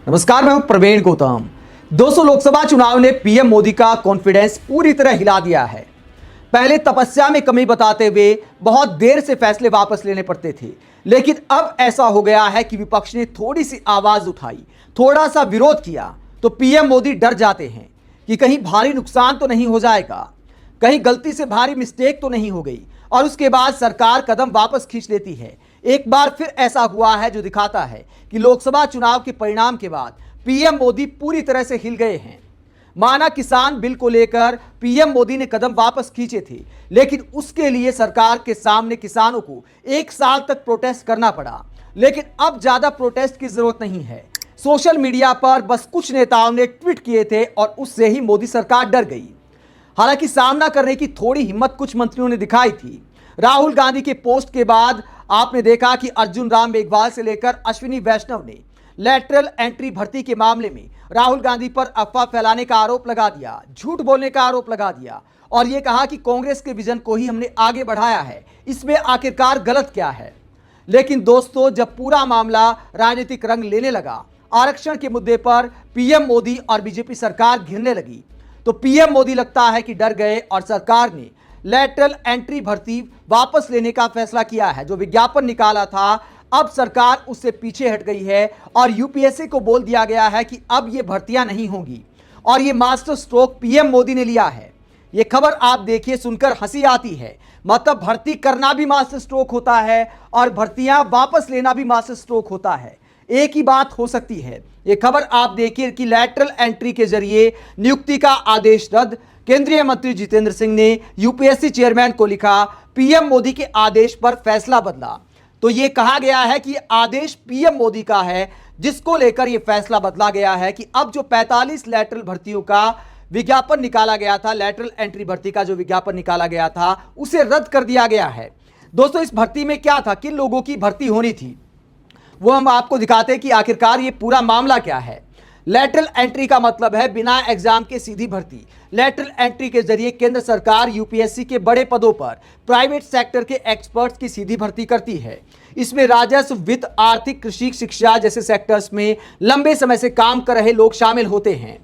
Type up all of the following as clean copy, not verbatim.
नमस्कार, मैं हूं प्रवीण गौतम। 200 लोकसभा चुनाव ने पीएम मोदी का कॉन्फिडेंस पूरी तरह हिला दिया है। पहले तपस्या में कमी बताते हुए बहुत देर से फैसले वापस लेने पड़ते थे, लेकिन अब ऐसा हो गया है कि विपक्ष ने थोड़ी सी आवाज उठाई, थोड़ा सा विरोध किया तो पीएम मोदी डर जाते हैं कि कहीं भारी नुकसान तो नहीं हो जाएगा, कहीं गलती से भारी मिस्टेक तो नहीं हो गई, और उसके बाद सरकार कदम वापस खींच लेती है। एक बार फिर ऐसा हुआ है जो दिखाता है कि लोकसभा चुनाव के परिणाम के बाद पीएम मोदी पूरी तरह से हिल गए हैं। माना किसान बिल को लेकर पीएम मोदी ने कदम वापस खींचे थे, लेकिन उसके लिए सरकार के सामने किसानों को 1 साल तक प्रोटेस्ट करना पड़ा। लेकिन अब ज्यादा प्रोटेस्ट की जरूरत नहीं है। सोशल मीडिया पर बस कुछ नेताओं ने ट्वीट किए थे और उससे ही मोदी सरकार डर गई। हालांकि सामना करने की थोड़ी हिम्मत कुछ मंत्रियों ने दिखाई थी। राहुल गांधी के पोस्ट के बाद आपने देखा कि अर्जुन राम मेघवाल से लेकर अश्विनी वैष्णव ने लैटरल एंट्री भर्ती के मामले में राहुल गांधी पर अफवाह फैलाने का आरोप लगा दिया, झूठ बोलने का आरोप लगा दिया और यह कहा कि कांग्रेस के विजन को ही हमने आगे बढ़ाया है, इसमें आखिरकार गलत क्या है। लेकिन दोस्तों, जब पूरा मामला राजनीतिक रंग लेने लगा, आरक्षण के मुद्दे पर पीएम मोदी और बीजेपी सरकार घिरने लगी, तो पीएम मोदी लगता है कि डर गए और सरकार ने लैटरल एंट्री भर्ती वापस लेने का फैसला किया है। जो विज्ञापन निकाला था, अब सरकार उससे पीछे हट गई है और यूपीएससी को बोल दिया गया है कि अब ये भर्तियां नहीं होंगी और ये मास्टर स्ट्रोक पीएम मोदी ने लिया है। ये खबर आप देखिए, सुनकर हंसी आती है। मतलब भर्ती करना भी मास्टर स्ट्रोक होता है और भर्तियां वापस लेना भी मास्टर स्ट्रोक होता है। एक ही बात हो सकती है। ये खबर आप देखिए कि लैटरल एंट्री के जरिए नियुक्ति का आदेश रद्द। केंद्रीय मंत्री जितेंद्र सिंह ने यूपीएससी चेयरमैन को लिखा, पीएम मोदी के आदेश पर फैसला बदला। तो यह कहा गया है कि आदेश पीएम मोदी का है, जिसको लेकर यह फैसला बदला गया है कि अब जो 45 लैटरल भर्तियों का विज्ञापन निकाला गया था, लैटरल एंट्री भर्ती का जो विज्ञापन निकाला गया था, उसे रद्द कर दिया गया है। दोस्तों, इस भर्ती में क्या था, किन लोगों की भर्ती होनी थी, वो हम आपको दिखाते हैं कि आखिरकार ये पूरा मामला क्या है। लैटरल एंट्री का मतलब है बिना एग्जाम के सीधी भर्ती। लैटरल एंट्री के जरिए केंद्र सरकार यूपीएससी के बड़े पदों पर प्राइवेट सेक्टर के एक्सपर्ट्स की सीधी भर्ती करती है। इसमें राजस्व, वित्त, आर्थिक, कृषि, शिक्षा जैसे सेक्टर्स में लंबे समय से काम कर रहे लोग शामिल होते हैं।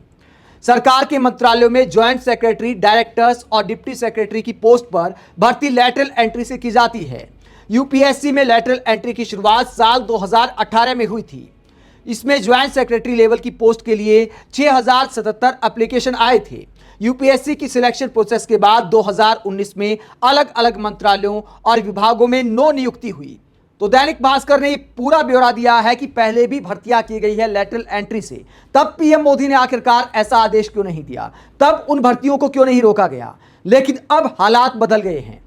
सरकार के मंत्रालयों में ज्वाइंट सेक्रेटरी, डायरेक्टर्स और डिप्टी सेक्रेटरी की पोस्ट पर भर्ती लैटरल एंट्री से की जाती है। यूपीएससी में लैटरल एंट्री की शुरुआत साल 2018 में हुई थी। इसमें ज्वाइंट सेक्रेटरी लेवल की पोस्ट के लिए 6077 एप्लीकेशन आए थे। यूपीएससी की सिलेक्शन प्रोसेस के बाद 2019 में अलग अलग मंत्रालयों और विभागों में 9 नियुक्ति हुई। तो दैनिक भास्कर ने पूरा ब्यौरा दिया है कि पहले भी भर्तियां की गई है लैटरल एंट्री से, तब पीएम मोदी ने आखिरकार ऐसा आदेश क्यों नहीं दिया, तब उन भर्तियों को क्यों नहीं रोका गया। लेकिन अब हालात बदल गए हैं।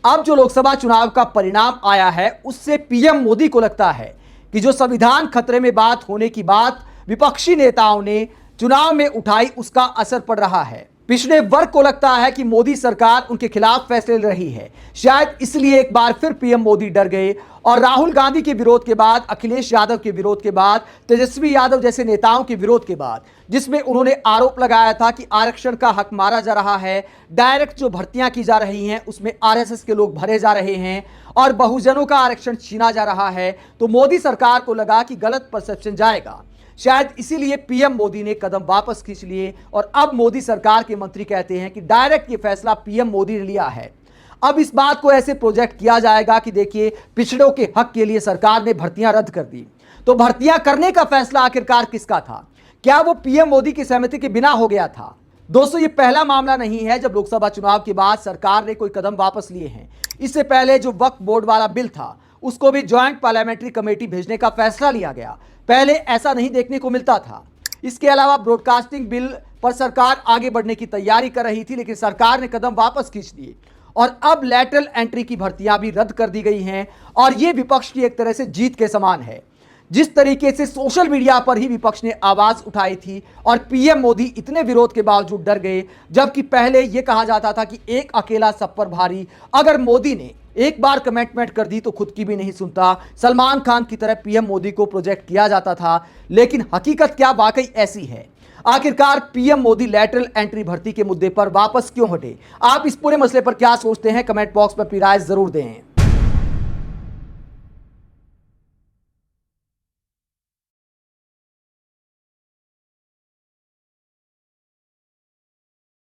अब जो लोकसभा चुनाव का परिणाम आया है, उससे पीएम मोदी को लगता है कि जो संविधान खतरे में बात होने की बात विपक्षी नेताओं ने चुनाव में उठाई, उसका असर पड़ रहा है। पिछड़े वर्ग को लगता है कि मोदी सरकार उनके खिलाफ फैसले ले रही है। शायद इसलिए एक बार फिर पीएम मोदी डर गए और राहुल गांधी के विरोध के बाद, अखिलेश यादव के विरोध के बाद, तेजस्वी यादव जैसे नेताओं के विरोध के बाद, जिसमें उन्होंने आरोप लगाया था कि आरक्षण का हक मारा जा रहा है, डायरेक्ट जो भर्तियां की जा रही हैं उसमें आरएसएस के लोग भरे जा रहे हैं और बहुजनों का आरक्षण छीना जा रहा है, तो मोदी सरकार को लगा कि गलत परसेप्शन जाएगा। शायद इसीलिए पीएम मोदी ने कदम वापस खींच लिए और अब मोदी सरकार के मंत्री कहते हैं कि डायरेक्ट ये फैसला पीएम मोदी ने लिया है। अब इस बात को ऐसे प्रोजेक्ट किया जाएगा कि देखिए, पिछड़ों के हक के लिए सरकार ने भर्तियां रद्द कर दी। तो भर्तियां करने का फैसला आखिरकार किसका था? क्या वो पीएम मोदी की सहमति के बिना हो गया था? दोस्तों, ये पहला मामला नहीं है जब लोकसभा चुनाव के बाद सरकार ने कोई कदम वापस लिए हैं। इससे पहले जो वक्फ बोर्ड वाला बिल था, उसको भी ज्वाइंट पार्लियामेंट्री कमेटी भेजने का फैसला लिया गया। पहले ऐसा नहीं देखने को मिलता था। इसके अलावा ब्रॉडकास्टिंग बिल पर सरकार आगे बढ़ने की तैयारी कर रही थी, लेकिन सरकार ने कदम वापस खींच दिए और अब लैटरल एंट्री की भर्तियां भी रद्द कर दी गई हैं। और यह विपक्ष की एक तरह से जीत के समान है। जिस तरीके से सोशल मीडिया पर ही विपक्ष ने आवाज उठाई थी और पीएम मोदी इतने विरोध के बावजूद डर गए, जबकि पहले यह कहा जाता था कि एक अकेला सब पर भारी। अगर मोदी ने एक बार कमिटमेंट कर दी तो खुद की भी नहीं सुनता। सलमान खान की तरह पीएम मोदी को प्रोजेक्ट किया जाता था, लेकिन हकीकत क्या वाकई ऐसी है? आखिरकार पीएम मोदी लैटरल एंट्री भर्ती के मुद्दे पर वापस क्यों हटे? आप इस पूरे मसले पर क्या सोचते हैं? कमेंट बॉक्स में अपनी राय जरूर दें।